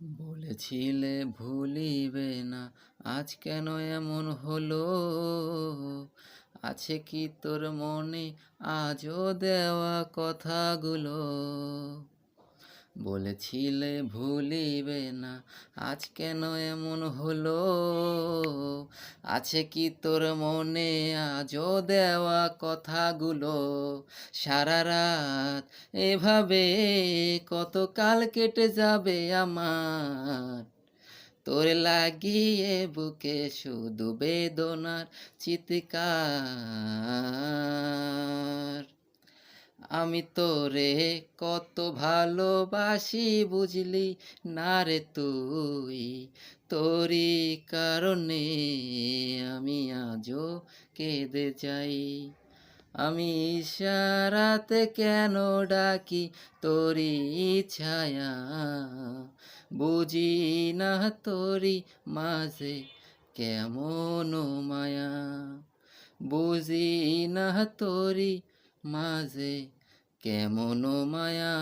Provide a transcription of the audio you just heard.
বলেছিলে ভুলিবে না, আজ কেন এমন হলো? আছে কি তোর মনে আজও দেওয়া কথাগুলো? বলেছিলে ভুলিবে না, আজ কেন এমন হলো? আছে কি তোর মনে আজও দেওয়া কথাগুলো? সারা রাত এভাবে কত কাল কেটে যাবে আমার, তোর লাগিয়ে বুকে শুধু বেদনার চিৎকার। আমি তোরে কত ভালোবাসি বুঝলি না রে তুই, তোরই কারণে আমি আজও কেঁদে যাই। আমি ইশারাতে কেন ডাকি তোরই ছায়া, বুঝি না তোরই মাঝে কেমন মায়া, বুঝি না তোরই মাঝে কেমন মায়া।